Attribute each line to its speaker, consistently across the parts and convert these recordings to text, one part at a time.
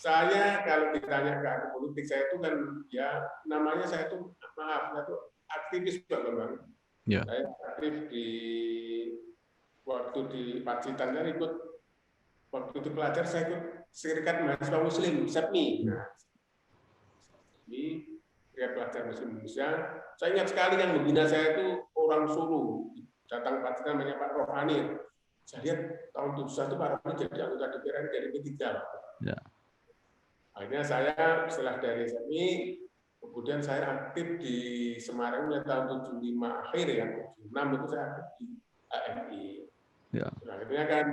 Speaker 1: Saya kalau ditanya ke arah politik, saya itu kan ya namanya saya itu maaf, saya itu aktivis Pak Bambang.
Speaker 2: Ya.
Speaker 1: Saya aktif di waktu di Pacitan saya ikut waktu itu pelajar saya ikut Serikat Mahasiswa Muslim SEPMI. Nah, ini Serikat Pelajar Muslim Indonesia. Saya ingat sekali yang membina saya itu orang Solo, datang Pacitan namanya Pak Rohani. Saya lihat tahun 71 Pak Rohani jadi anggota DPR dari P3.
Speaker 2: Ya.
Speaker 1: Akhirnya saya setelah dari SEPMI, kemudian saya aktif di Semarang mulai tahun 75 akhir ya, 76 itu saya aktif di AMI.
Speaker 2: Ya.
Speaker 1: Nah, akhirnya kan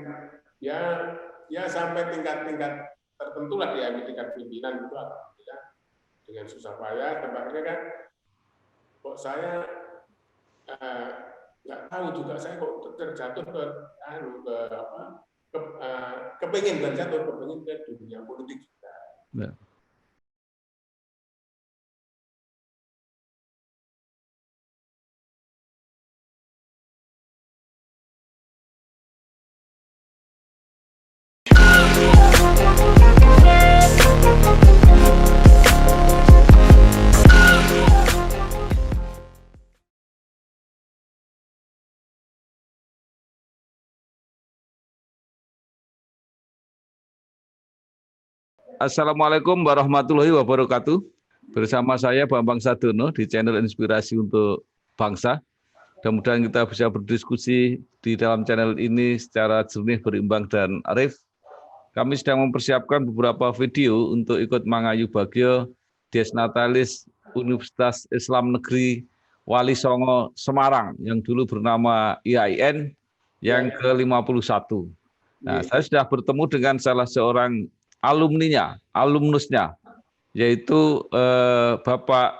Speaker 1: ya sampai tingkat-tingkat tertentu lah di AMI, tingkat pimpinan itu alhamdulillah dengan susah payah. Tempatnya kan kok saya nggak tahu juga saya kok terjatuh ke kepengen berjatuh kepengen ke dunia politik juga.
Speaker 2: Ya. Assalamualaikum warahmatullahi wabarakatuh. Bersama saya Bambang Sadono di channel Inspirasi untuk Bangsa. Mudah-mudahan kita bisa berdiskusi di dalam channel ini secara jernih, berimbang, dan arif. Kami sedang mempersiapkan beberapa video untuk ikut Mangayu Bagio Dies Natalis Universitas Islam Negeri Wali Songo Semarang yang dulu bernama IAIN yang ke-51. Nah, saya sudah bertemu dengan salah seorang alumnusnya, yaitu Bapak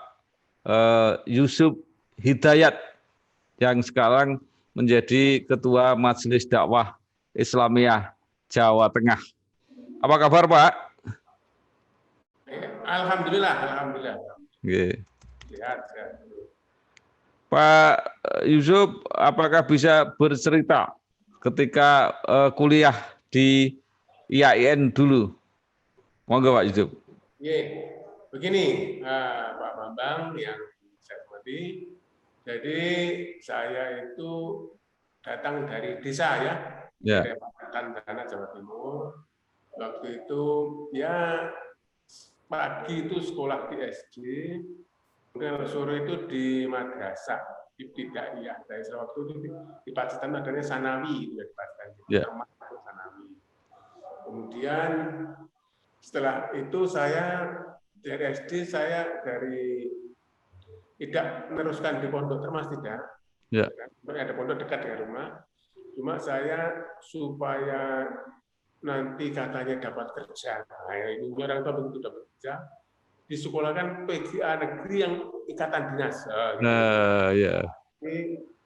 Speaker 2: Yusuf Hidayat yang sekarang menjadi Ketua Majelis Dakwah Islamiyah Jawa Tengah. Apa kabar, Pak?
Speaker 1: Alhamdulillah, alhamdulillah.
Speaker 2: Okay.
Speaker 1: Lihat.
Speaker 2: Pak Yusuf, apakah bisa bercerita ketika kuliah di IAIN dulu? Monggo Pak Yusuf.
Speaker 1: Begini, Pak Bambang yang saya hormati. Jadi saya itu datang dari desa ya, dari Tanah Jawa Timur. Waktu itu ya pagi itu sekolah di SD, kemudian sore itu di madrasah ibtidaiyah. Dari waktu itu di Pacitan adanya Sanawi, di Pacitan. Sanawi. Kemudian setelah itu saya dari SD saya tidak meneruskan di pondok termas tidak. Ada pondok dekat dengan rumah. Cuma saya supaya nanti katanya dapat kerja. Nah, ini orang tua begitu dapat kerja. Disekolahkan PGA negeri yang ikatan dinas.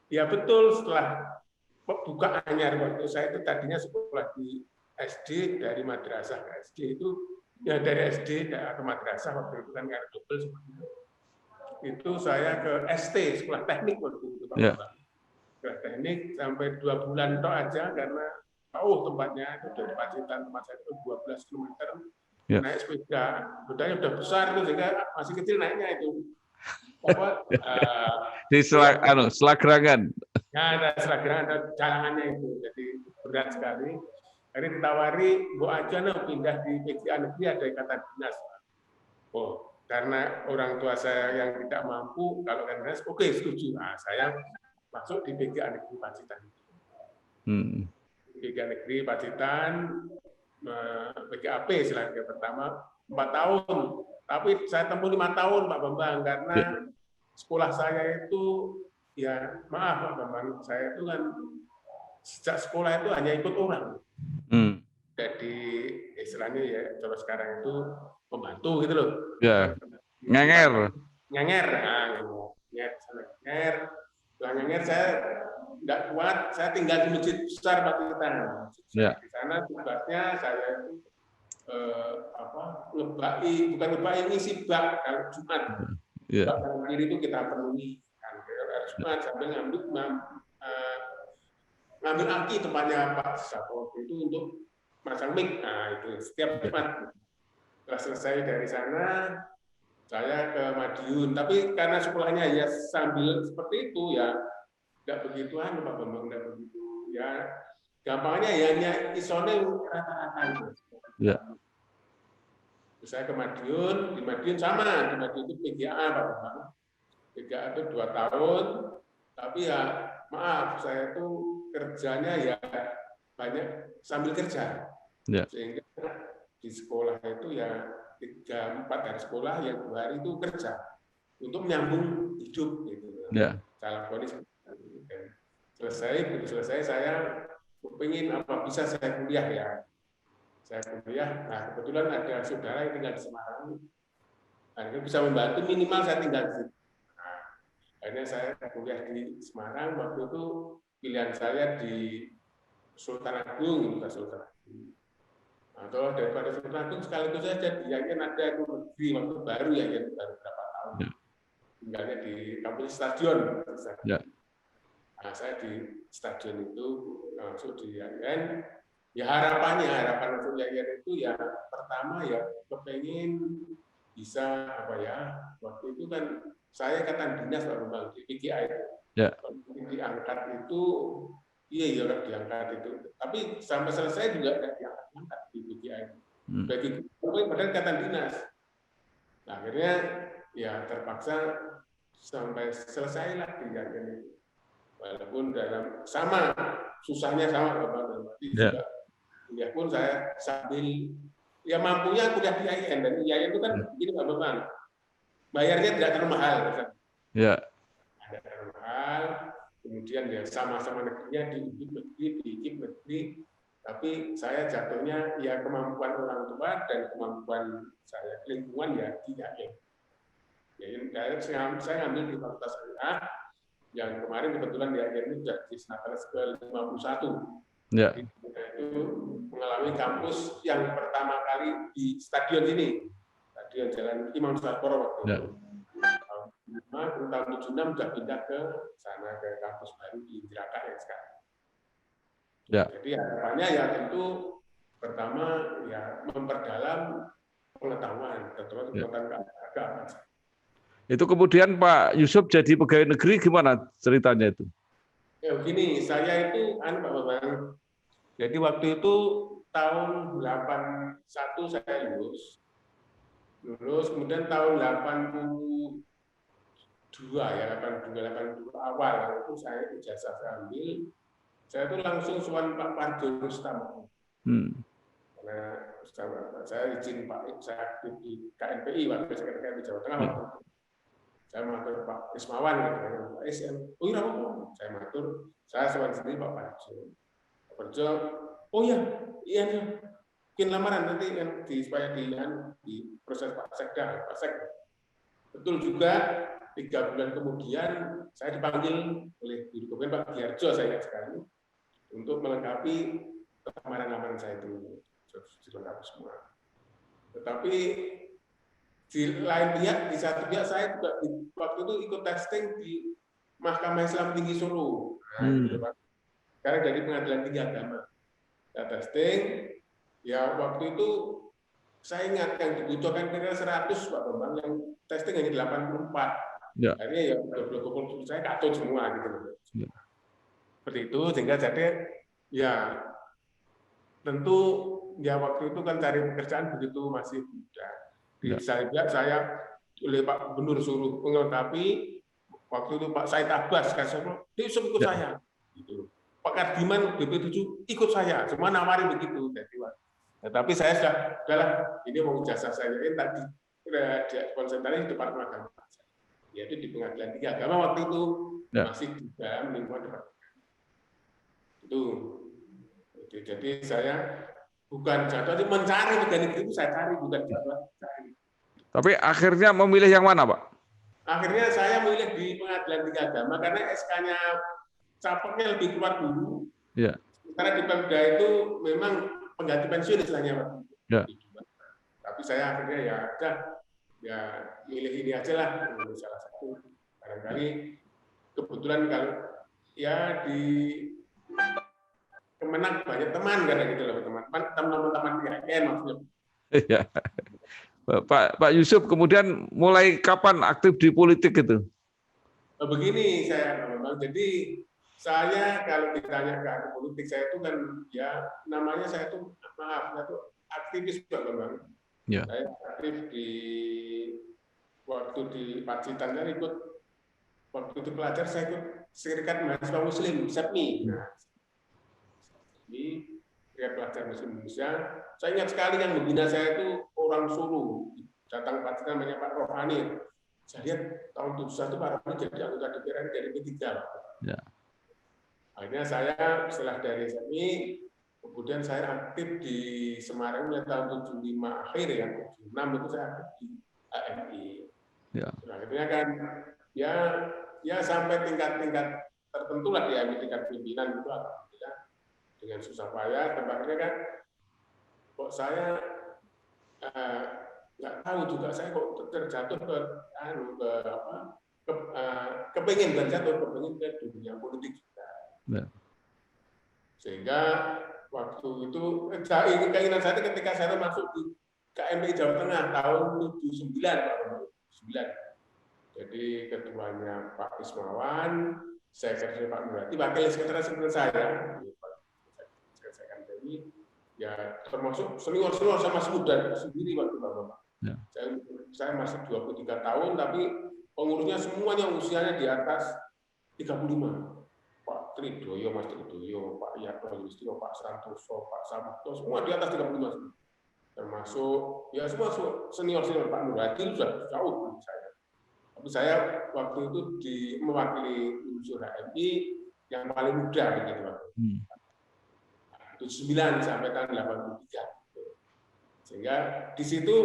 Speaker 1: Ya betul, setelah bukaannya waktu saya itu tadinya sekolah di SD dari madrasah ke SD itu ya dari SD ke madrasah waktu itu kan karena double sebenarnya. Itu saya ke ST, sekolah teknik waktu itu Pak Bapak. Sekolah teknik sampai 2 bulan toh aja karena tempatnya itu dari Pacitan tempat saya itu 12 km. Naik sepeda, bedanya udah besar itu sehingga masih kecil naiknya itu.
Speaker 2: Di Selagrangan.
Speaker 1: Ya, ada Selagrangan, ada jalanannya itu, jadi berat sekali. Jadi ditawari, Bu aja pindah di PGA negeri ada ikatan dinas. Karena orang tua saya yang tidak mampu, kalau kan dinas, oke setuju. Nah, saya masuk di PGA negeri Pacitan. PGA negeri Pacitan, PGAP selanjutnya pertama 4 tahun. Tapi saya tempuh 5 tahun Pak Bambang karena sekolah saya itu ya maaf Pak Bambang, saya itu kan sejak sekolah itu hanya ikut orang. Jadi istilahnya ya kalau sekarang itu pembantu gitu loh.
Speaker 2: Ngenger.
Speaker 1: Setelah ngenger saya nggak kuat, saya tinggal di masjid besar Pacitan. Di sana tugasnya saya itu ngisi bak kalau Jumat. Bak kanan kiri itu kita penuhi. Jumat sambil ngambil aki tempatnya Pak Sapo itu untuk masang mic. Nah itu setiap Jumat. setelah selesai dari sana, saya ke Madiun. Tapi karena sekolahnya ya sambil seperti itu ya, nggak begitu Pak Bambang, nggak begitu ya. Gampangnya ya hanya isone rata-rata itu.
Speaker 2: Ya.
Speaker 1: Saya ke Madiun, di Madiun sama, di Madiun itu PGA Pak Bambang. PGA itu 2 tahun, tapi ya maaf, saya itu kerjanya ya banyak sambil kerja.
Speaker 2: Ya.
Speaker 1: Sehingga di sekolah itu ya 3-4 hari sekolah, yang 2 hari itu kerja untuk menyambung hidup gitu.
Speaker 2: Ya.
Speaker 1: Saya lakoni selesai saya kepingin apa bisa saya kuliah ya. Saya kuliah, nah kebetulan ada saudara yang tinggal di Semarang, akhirnya bisa membantu minimal saya tinggal di situ. Nah, akhirnya saya kuliah di Semarang, waktu itu pilihan saya di Sultan Agung, Sultan Agung. Atau daripada Sultan Agung sekaligus saja di Yayan ada itu negeri waktu baru ya, baru berapa tahun. Ya. Tinggalnya di kampus stadion. Ya. Nah, saya di stadion itu langsung di Yayan. Ya harapan untuk Yayan itu ya pertama ya kepengen bisa apa ya, waktu itu kan saya ikatan dinas Pak Bambang di PGI. Ya. Diangkat itu iya ya diangkat itu, tapi sampai selesai juga tidak diangkat di PGI. Bagi padahal ikatan dinas. Nah, akhirnya ya terpaksa sampai selesailah di Yayan itu. Walaupun dalam sama susahnya sama Pak Bambang, juga kuliah pun saya sambil ya mampunya kuliah di IAIN, dan IAIN itu kan ini Pak Bambang, bayarnya tidak terlalu mahal. Ya. Tidak terlalu mahal, kemudian ya sama-sama negerinya di IKIP negeri, tapi saya jatuhnya ya kemampuan orang tua dan kemampuan saya lingkungan ya di IAIN. Ya, saya ambil di Fakultas Syariah, yang kemarin kebetulan di IAIN itu sudah di semester ke-51. Ya. Itu mengalami kampus yang pertama kali di stadion ini, stadion Jalan Imam Sarporo waktu itu. Tahun 76 sudah pindah ke sana, ke kampus baru di Cilacap yang sekarang. Ya. Jadi harapannya ya tentu pertama ya memperdalam pengetahuan, terutama pengetahuan agama.
Speaker 2: Itu kemudian Pak Yusuf jadi pegawai negeri, gimana ceritanya itu?
Speaker 1: Ya begini, saya itu Pak Bambang. Jadi waktu itu tahun 81 saya lulus, kemudian tahun 82 awal itu saya ijazah ambil, saya itu langsung suan Pak Parjo Rustam. Karena saya izin Pak, saya aktif di KNPI waktu Sekretariat di Jawa Tengah waktu itu. Saya matur Pak Ismawan gitu, Pak SM, oh iya saya matur, saya suan sendiri Pak Parjo. Parjo, oh iya, mungkin lamaran nanti yang supaya di proses Pak Sekda, Pak Sekda. Betul juga 3 bulan kemudian saya dipanggil oleh Guru Kepen Pak Giarjo, saya ingat sekali, untuk melengkapi lamaran saya itu, dilengkapi semua. Tetapi di lain pihak, di satu pihak saya juga waktu itu ikut testing di Mahkamah Islam Tinggi Solo. Karena dari Pengadilan Tinggi Agama. Saya testing, ya waktu itu saya ingat yang dibutuhkan kira-kira 100 Pak Bambang, yang testing hanya 84. Ya. Akhirnya ya double saya katut semua gitu. Ya. Seperti itu, sehingga jadi ya tentu ya waktu itu kan cari pekerjaan begitu masih muda. Ya. Saya oleh Pak Gubernur suruh melengkapi, waktu itu Pak Said Abbas kasih ikut ya. Saya. Gitu. Pak Kardiman BP7 ikut saya, semua nawarin begitu. Jadi, tapi saya sudah ini mau jasa saya ini tadi konsentrasi di Departemen Agama, yaitu di Pengadilan Tinggi Agama waktu itu ya. Masih di dalam lingkungan departemen itu. Jadi saya bukan jatuh, mencari pegawai negeri itu saya cari, bukan jatuh cari.
Speaker 2: Tapi akhirnya memilih yang mana, Pak?
Speaker 1: Akhirnya saya memilih di Pengadilan Tinggi Agama karena SK-nya capeknya lebih keluar dulu. Ya. Karena di Pemda itu memang pengganti pensiun istilahnya, Pak. Ya. Tapi saya akhirnya ya milih ini aja lah, salah satu. Barangkali kebetulan kalau ya di Kemenang banyak teman karena gitu loh, teman-teman IAIN maksudnya.
Speaker 2: Iya. Pak Yusuf, kemudian mulai kapan aktif di politik itu?
Speaker 1: Begini saya memang, jadi saya kalau ditanya ke aktif politik, saya itu kan ya namanya saya itu maaf, saya itu aktivis Pak Bambang.
Speaker 2: Ya.
Speaker 1: Saya aktif di waktu di Pacitan, saya ikut waktu itu pelajar, saya ikut Serikat Mahasiswa Muslim SEPMI. Nah, ini Serikat Pelajar Muslim Indonesia. Saya ingat sekali yang membina saya itu orang Solo, datang Pacitan namanya Pak Rohani. Saya lihat tahun 71 Pak Rohani jadi anggota DPR dari P3.
Speaker 2: Ya.
Speaker 1: Akhirnya saya setelah dari SEPMI, kemudian saya aktif di Semarang mulai tahun 75 akhir ya, 76 itu saya aktif di AMI.
Speaker 2: Ya.
Speaker 1: Akhirnya kan ya sampai tingkat-tingkat tertentu lah di AMI, tingkat pimpinan itu alhamdulillah dengan susah payah. Akhirnya kan kok saya nggak tahu juga, saya kok terjatuh kepengen ke dunia politik juga.
Speaker 2: Ya.
Speaker 1: Sehingga waktu itu keinginan saya ketika saya masuk di KMI Jawa Tengah tahun 79 Pak. 9. Jadi ketuanya Pak Ismawan, sekretaris Pak Nurati, wakil sekretaris saya. Saya jadi ya termasuk senior sama muda sendiri waktu Bapak. Ya. Saya masih 23 tahun, tapi pengurusnya semuanya usianya di atas 35. Pak Tridoyo, Mas Tridoyo, Pak Yarto Yustio, Pak Santoso, Pak Samto, semua di atas 35. Termasuk ya semua senior Pak Nurati sudah jauh dari saya. Tapi saya waktu itu mewakili unsur HMI yang paling muda gitu Pak. 79 sampai tahun 83. Sehingga di situ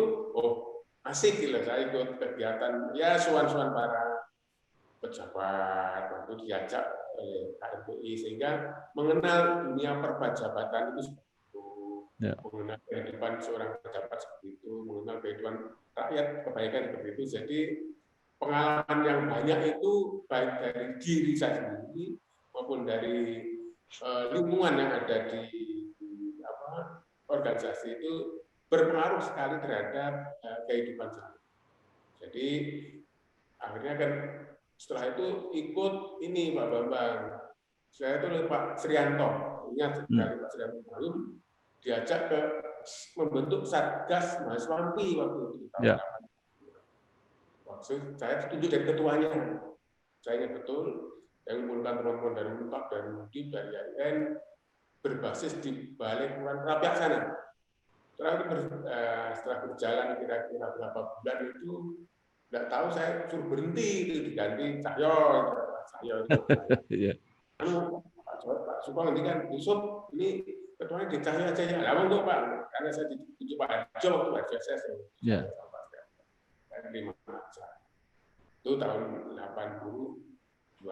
Speaker 1: asik gitu saya ikut kegiatan ya suan-suan para pejabat, waktu diajak oleh KMPI sehingga mengenal dunia perbajabatan itu seperti itu, ya. Mengenal kehidupan seorang pejabat seperti itu, mengenal kehidupan rakyat kebaikan seperti itu. Jadi pengalaman yang banyak itu baik dari diri saya sendiri maupun dari lingkungan yang ada di organisasi itu berpengaruh sekali terhadap kehidupan saya. Jadi akhirnya kan setelah itu ikut ini Pak Bambang. Saya itu Pak Srianto, ingat sekali Pak Srianto lalu diajak ke membentuk Satgas Mahasiswa MPI waktu itu tahun 80. Waktu saya setuju dari ketuanya. Saya ingat betul, yang mengumpulkan teman-teman dari UNTAP, dari UDIP, dari AIN, berbasis di Balai Kelurahan Rapiak sana. Setelah berjalan kira-kira berapa bulan itu, nggak tahu saya suruh berhenti, itu diganti Cahyo itu. Pak Suko nanti kan, Yusuf, ini ketuanya di Cahyo aja ya. Lama untuk Pak, karena saya ditunjuk Pak Harjo waktu Harjo saya terima aja. Itu tahun 82.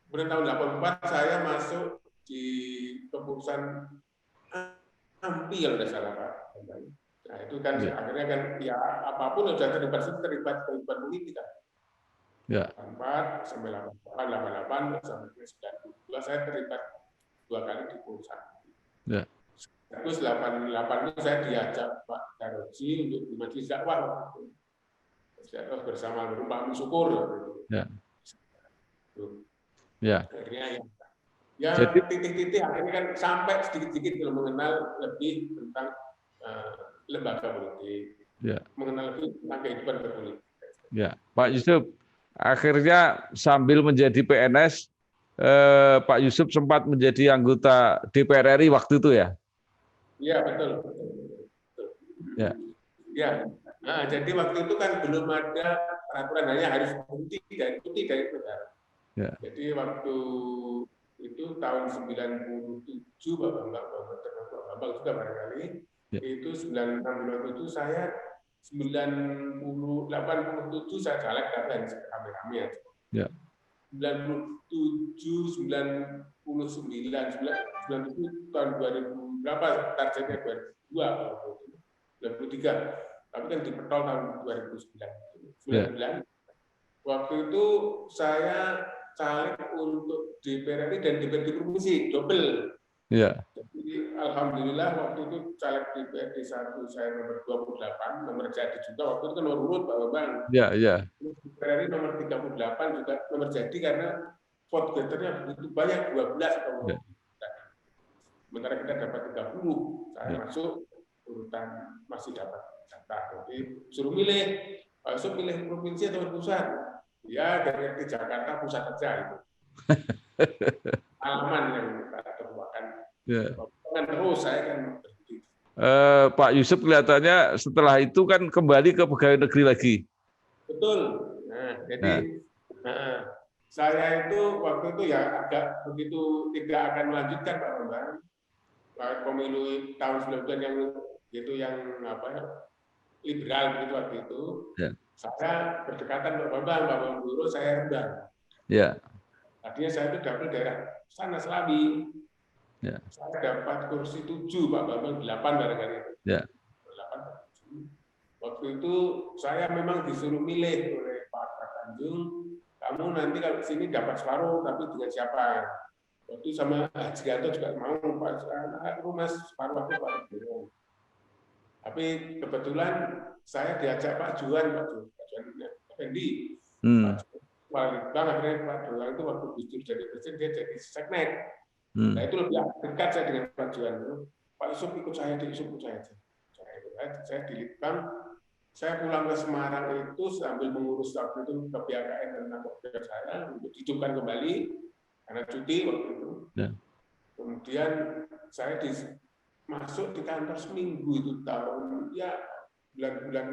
Speaker 1: Kemudian tahun 84 saya masuk di kepengurusan AMPI kalau tidak salah Pak. Nah itu kan akhirnya kan ya apapun yang sudah terlibat politik kan. Ya. 84 sampai 88 sampai 92 saya terlibat 2 kali di perusahaan. Ya. Terus 88 itu saya diajak Pak Daroji untuk di majelis dakwah. Saya bersama Pak Musyukur. Ya. Ya. Akhirnya ya titik-titik akhirnya kan sampai sedikit-sedikit mengenal lebih tentang lembaga politik, mengenal lebih tentang kehidupan berpolitik.
Speaker 2: Ya, Pak Yusuf, akhirnya sambil menjadi PNS, Pak Yusuf sempat menjadi anggota DPR RI waktu itu ya?
Speaker 1: Iya betul. Ya. Ya. Nah, jadi waktu itu kan belum ada peraturan hanya harus cuti dari negara. Ya. Jadi waktu itu tahun 97 Bapak juga barangkali. Ya. Itu 96 itu saya 87 saya caleg tapi rame-rame ya. Ya. 97, 99, 97 tahun 2000 berapa targetnya 2002 2003 tapi kan dipetol tahun 2009. Ya. Waktu itu saya caleg untuk DPR RI dan DPRD provinsi double. Ya. Jadi alhamdulillah waktu itu caleg di DPRD 1 saya nomor 28, nomor jadi juga waktu itu kan nomor urut Pak Bambang.
Speaker 2: Ya, ya.
Speaker 1: Dari nomor 38 juga nomor jadi karena vote gathernya begitu banyak 12 atau
Speaker 2: Ya.
Speaker 1: sementara kita dapat 30, saya
Speaker 2: Ya.
Speaker 1: masuk urutan masih dapat jatah. Jadi suruh milih, Pak Yusuf pilih provinsi atau pusat? Ya dari Jakarta pusat aja itu. Alaman yang kita temukan.
Speaker 2: Ya.
Speaker 1: Kan terus saya kan berhenti.
Speaker 2: Pak Yusuf kelihatannya setelah itu kan kembali ke pegawai negeri lagi.
Speaker 1: Betul. Nah, jadi saya itu waktu itu ya agak begitu tidak akan melanjutkan Pak Bambang. Pemilu tahun 90 yang itu yang apa ya, liberal gitu waktu itu.
Speaker 2: Ya.
Speaker 1: Saya berdekatan Pak Bambang Guru saya rendah.
Speaker 2: Ya.
Speaker 1: Tadinya saya itu dapil daerah sana Selawi.
Speaker 2: Ya.
Speaker 1: Saya dapat kursi 7, Pak Bambang 8 barangkali.
Speaker 2: Ya.
Speaker 1: 8. Waktu itu saya memang disuruh milih oleh Pak Tanjung, kamu nanti kalau sini dapat separuh, tapi dengan siapa? Waktu sama Haji Gatot juga mau, Pak Mas separuh aku Pak Biro. Tapi kebetulan saya diajak Pak Juan Effendi. Pak Juan akhirnya Pak Juan itu waktu Gus Dur jadi presiden dia jadi seknek. Nah itu lebih dekat saya dengan Pak Juan. Pak Yusuf ikut saya, saya di Litbang. Saya pulang ke Semarang itu sambil mengurus waktu itu ke BKN dan nakes saya untuk dihidupkan kembali karena cuti waktu itu. Ya. Kemudian saya masuk di kantor seminggu itu tahun ya bulan-bulan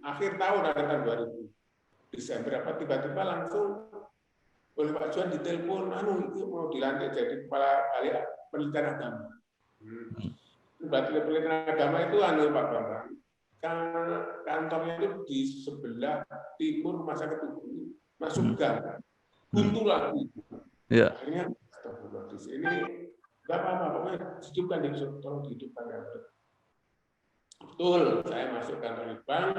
Speaker 1: akhir tahun ada tahun 2000 Desember apa tiba-tiba langsung oleh Pak Juan ditelepon, itu mau dilantik jadi kepala balik penelitian agama. Penelitian agama itu Pak Bambang. Kantornya itu di sebelah timur Rumah Sakit Tugu, masuk gang, buntu lagi. Ya. Akhirnya di sini nggak apa-apa, pokoknya hidupkan tolong dihidupkan. Betul, saya masuk kantor Litbang,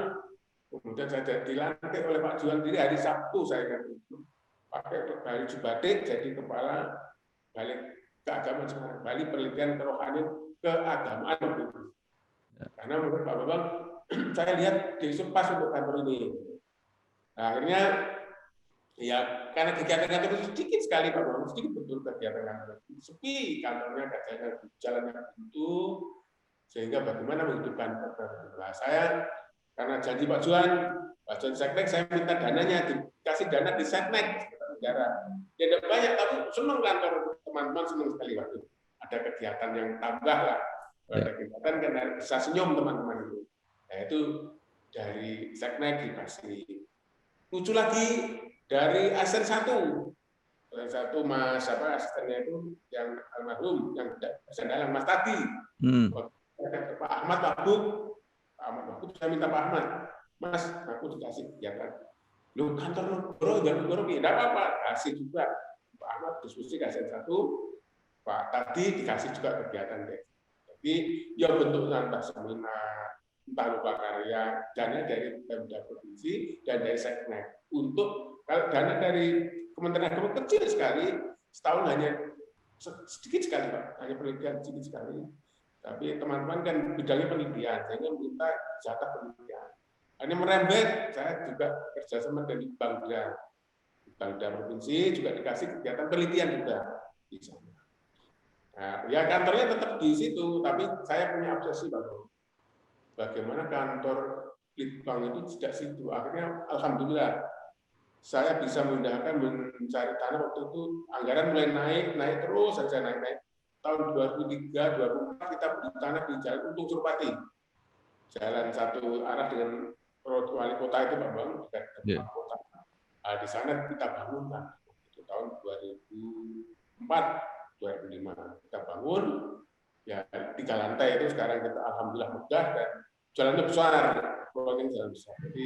Speaker 1: kemudian saya dilantik oleh Pak Juan diri hari Sabtu saya kan itu pakai baju batik jadi kepala balik keagamaan Semarang, Bali penelitian kerohanian keagamaan itu. Karena menurut Pak Bambang saya lihat besok pas untuk kantor ini. Nah, akhirnya ya karena kegiatan kantor itu sedikit sekali Pak Bambang, sedikit betul kegiatan kantor itu. Sepi kantornya, kerjanya jalannya begitu, sehingga bagaimana menghidupkan kantor. Nah, saya karena janji Pak Juan Seknek, saya minta dananya, dikasih dana di Seknek negara. Ya tidak banyak, tapi senang kantor teman-teman senang sekali waktu ada kegiatan yang tambah lah. Ada kegiatan karena bisa senyum teman-teman itu. Nah itu dari Seknek dikasih. Lucu lagi dari ASN 1 Mas asistennya itu yang almarhum yang bersandalan Mas Tadi. Pak Ahmad Wagub saya minta Pak Ahmad, Mas aku dikasih kegiatan. Lu kantor Goro tidak apa-apa, kasih juga Pak Ahmad diskusi ASN 1, Pak Tadi dikasih juga kegiatan deh. Jadi ya bentuknya entah seminar, entah lupa karya, dana dari Pemda Provinsi dan dari Seknek. Untuk kalau dana dari Kementerian Agama kecil sekali, setahun hanya sedikit sekali Pak, hanya penelitian sedikit sekali. Tapi teman-teman kan bidangnya penelitian, saya minta jatah penelitian. Hanya merembet, saya juga kerjasama dengan Bangda Provinsi juga dikasih kegiatan penelitian juga di sana. Nah, ya kantornya tetap di situ, tapi saya punya obsesi bagaimana kantor Litbang itu tidak situ. Akhirnya alhamdulillah saya bisa memudahkan mencari tanah waktu itu anggaran mulai naik terus saja naik. Tahun 2003, 2004 kita beli tanah di Jalan Untung Suropati. Jalan satu arah dengan wali kota itu Pak Bang, dekat kota. Nah, di sana kita bangunkan. Itu tahun 2004. 2005 kita bangun ya 3 lantai itu sekarang kita alhamdulillah megah dan jalannya besar, proyeknya jalan besar. Jadi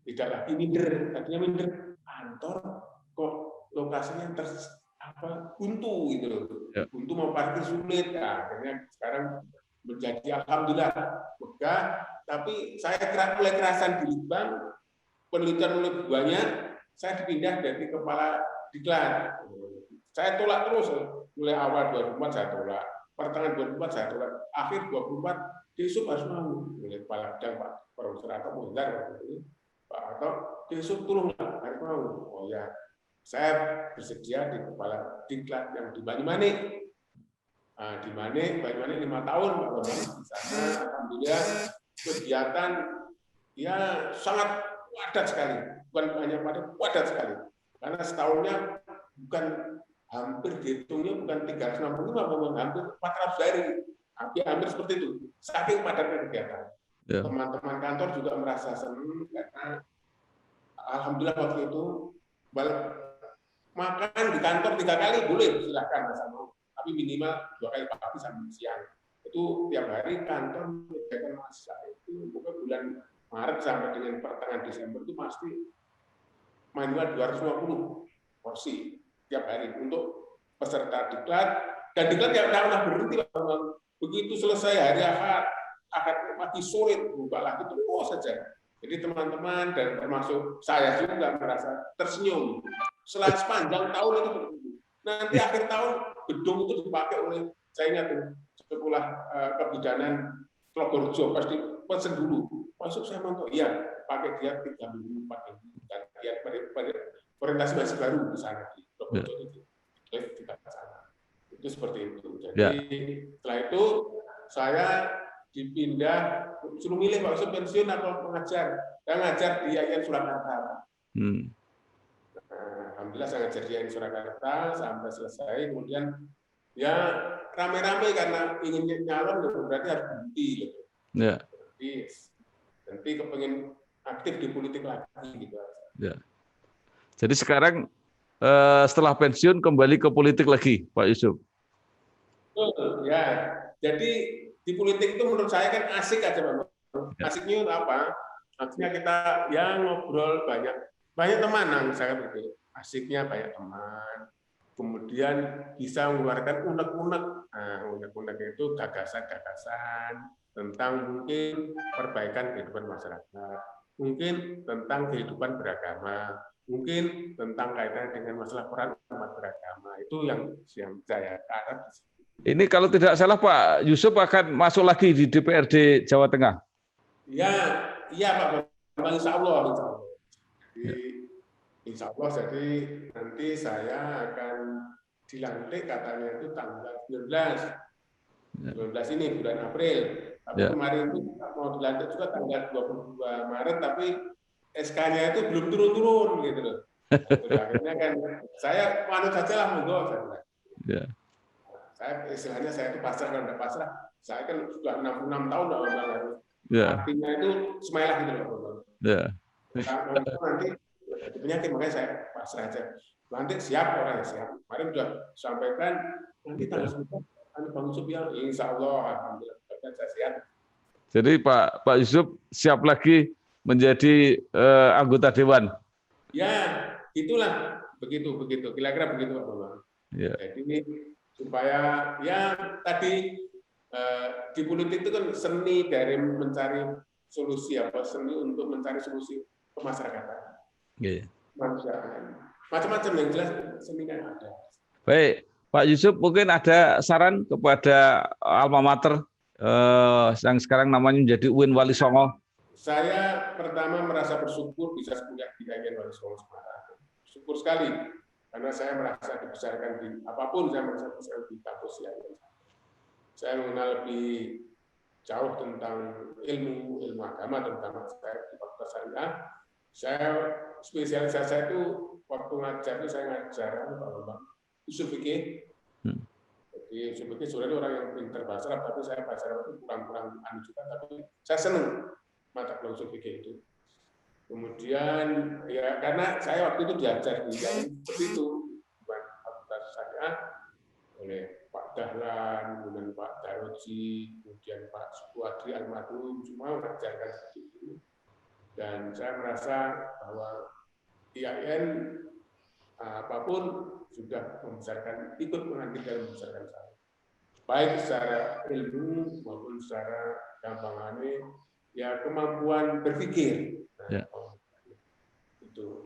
Speaker 1: tidak lagi minder, tadinya minder kantor kok lokasinya buntu gitu loh. Buntu mau parkir sulit. Nah, akhirnya sekarang menjadi alhamdulillah megah, tapi saya mulai kerasan di Litbang, penelitian mulai banyak, saya dipindah dari kepala diklat. Saya tolak terus. Mulai awal 2004 saya tolak. pertengahan 24 saya coba akhir 24 Desub harus mau oleh kepala bidang Pak Profesor Ato Mohtar waktu itu Pak Ato Desub turunlah harus mau. Oh ya, saya bersedia di kepala diklat yang di Banyumanik. Nah, di Banyumanik 5 tahun Pak Bambang di sana alhamdulillah kegiatan ya sangat padat sekali, bukan hanya padat sekali. Karena setahunnya bukan hampir dihitungnya bukan 365, hampir 400 hari. Hampir seperti itu. Saking padatnya kegiatan. Teman-teman kantor juga merasa senang karena alhamdulillah waktu itu makan di kantor 3 kali boleh, silakan sama. Tapi minimal 2 kali pagi sampai siang. Itu tiap hari kantor menyediakan masak itu bulan Maret sampai dengan pertengahan Desember itu pasti manual 250 porsi tiap hari untuk peserta diklat, dan diklat tidak pernah berhenti. Begitu selesai hari akad pagi sore buka lagi terus saja. Jadi teman-teman dan termasuk saya juga merasa tersenyum sepanjang tahun itu begitu. Nanti akhir tahun gedung itu dipakai oleh saya ingat sekolah kebidanan Probolinggo pasti pesen dulu. Masuk saya mantau, iya pakai dia 3 minggu 4 minggu dan dia orientasi masih baru di sana di Probolinggo itu. Itu seperti itu. Jadi setelah itu saya dipindah, suruh milih Pak Yusuf pensiun atau mengajar. Saya ngajar di IAIN Surakarta. Alhamdulillah saya ngajar di IAIN Surakarta sampai selesai. Kemudian ya rame-rame karena ingin nyalon, berarti harus berhenti. Gitu. Nanti kepengen aktif di politik lagi. Gitu.
Speaker 2: Jadi sekarang setelah pensiun kembali ke politik lagi, Pak Yusuf.
Speaker 1: Ya, jadi di politik itu menurut saya kan asik aja, Pak. Asiknya apa? Asiknya kita ya ngobrol banyak teman, saya begitu. Asiknya banyak teman. Kemudian bisa mengeluarkan unek-unek. Nah, unek-unek itu gagasan-gagasan tentang mungkin perbaikan kehidupan masyarakat, mungkin tentang kehidupan beragama, mungkin tentang kaitan dengan masalah peran umat beragama. Itu yang saya harap.
Speaker 2: Ini kalau tidak salah Pak Yusuf akan masuk lagi di DPRD Jawa Tengah.
Speaker 1: Iya Pak, insya Allah. Insya Allah, jadi nanti saya akan dilantik katanya itu tanggal 19 ini bulan April. Tapi kemarin itu mau dilantik juga tanggal 22 Maret, tapi SK-nya itu belum turun-turun gitu loh. Akhirnya kan saya manut saja lah monggo. Saya istilahnya saya itu pasrah, kalau tidak pasrah, saya kan sudah 66 tahun harus. Artinya itu semailah gitu loh. Nanti penyakit, makanya saya pasrah aja. Nanti siap orang siap. Kemarin sudah sampaikan nanti tanggal 9 Bang Yusuf ya, insya Allah alhamdulillah saya siap.
Speaker 2: Jadi Pak Yusuf siap lagi menjadi anggota dewan.
Speaker 1: Ya, itulah begitu kira-kira begitu Pak Bambang. Jadi supaya ya tadi di politik itu kan seni dari mencari solusi seni untuk mencari solusi kemasyarakatan. Macam-macam yang jelas seni kan ada.
Speaker 2: Baik, Pak Yusuf mungkin ada saran kepada alma mater yang sekarang namanya menjadi UIN Wali Songo.
Speaker 1: Saya pertama merasa bersyukur bisa kuliah di IAIN Wali Songo Semarang. Syukur sekali karena saya merasa dibesarkan di apapun, saya merasa dibesarkan di kampus IAIN. Saya mengenal lebih jauh tentang ilmu agama, terutama saya di Fakultas Syariah. Saya spesialisasi saya itu waktu ngajar itu saya ngajar Pak Bambang usul fikih. Jadi usul fikih sebenarnya orang yang pintar bahasa Arab, tapi saya bahasa Arab itu kurang juga, tapi saya senang mata kuliah usul fikih itu. Kemudian ya karena saya waktu itu diajar di seperti itu Fakultas Syariah oleh Pak Dahlan, kemudian Pak Daroji, kemudian Pak Sukuadri almarhum, semua mengajarkan seperti itu. Dan saya merasa bahwa IAIN apapun sudah ikut mengambil dalam membesarkan saya. Baik secara ilmu maupun secara gampangannya, ya kemampuan berpikir. Itu.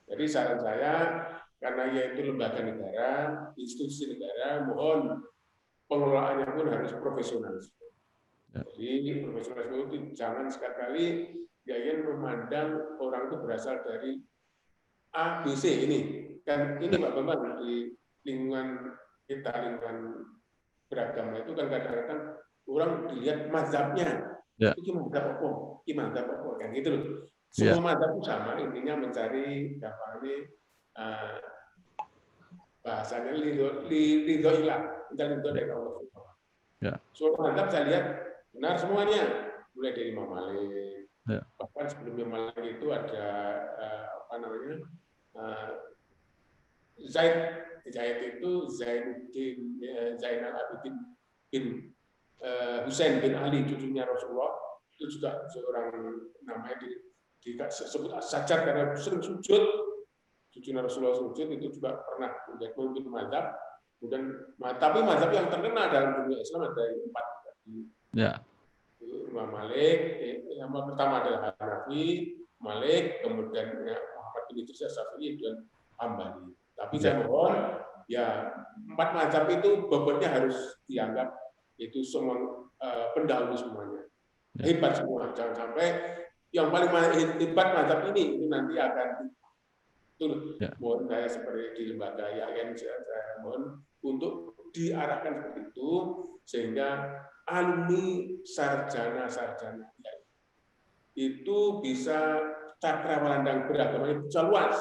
Speaker 1: Jadi saran saya, karena yaitu lembaga negara, institusi negara, mohon pengelolaannya pun harus profesional.
Speaker 2: Ya.
Speaker 1: Jadi profesionalisme itu jangan sekali-kali ingin memandang orang itu berasal dari A, B, C ini. Kan ini Pak Bambang di lingkungan kita, lingkungan beragama itu kan kadang-kadang orang dilihat mazhabnya.
Speaker 2: Ya.
Speaker 1: Itu mazhab apa? Ini mazhab apa? Kan gitu loh.
Speaker 2: Ya.
Speaker 1: Semua mazhab itu sama, intinya mencari gampangnya bahasanya ridho ilah, mencari ridho dari Allah.
Speaker 2: Ya.
Speaker 1: So mazhab saya lihat benar semuanya, mulai dari Imam Malik.
Speaker 2: Ya.
Speaker 1: Bahkan sebelum Imam Malik itu ada apa namanya Zaid itu Zainuddin Zainal Abidin bin Husain bin Ali, cucunya Rasulullah. Itu juga seorang namanya disebut As-Sajjad karena sering sujud. Cucunya Rasulullah sujud itu juga pernah menjadi pemimpin mazhab. Kemudian, tapi mazhab yang terkenal dalam dunia Islam ada 4.
Speaker 2: Ya.
Speaker 1: Imam Malik, yang pertama adalah Hanafi, Malik, kemudian Muhammad bin Idris Syafi'i dan Hambali. Tapi saya mohon, ya 4 mazhab itu bobotnya harus dianggap itu semua pendahulu semuanya. Hebat semua, jangan sampai yang paling hebat mazhab ini itu nanti akan mohon saya seperti di lembaga IAIN, saya mohon untuk diarahkan seperti itu sehingga alumni sarjana itu bisa cakrawala beragama itu bisa luas,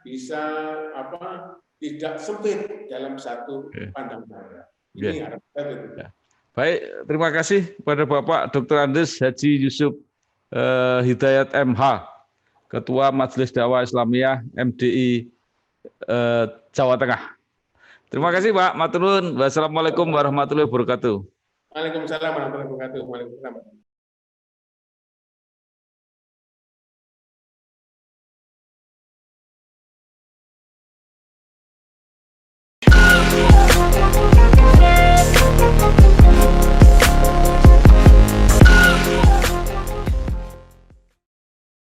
Speaker 1: bisa tidak sempit dalam satu pandangan. Ini harapan itu.
Speaker 2: Baik, terima kasih kepada Bapak Dr. Andes Haji Yusuf Hidayat MH, Ketua Majelis Dakwah Islamiyah MDI Jawa Tengah. Terima kasih Pak. Matur nuwun. Wassalamualaikum warahmatullahi wabarakatuh.
Speaker 1: Waalaikumsalam warahmatullahi wabarakatuh. Waalaikumsalam.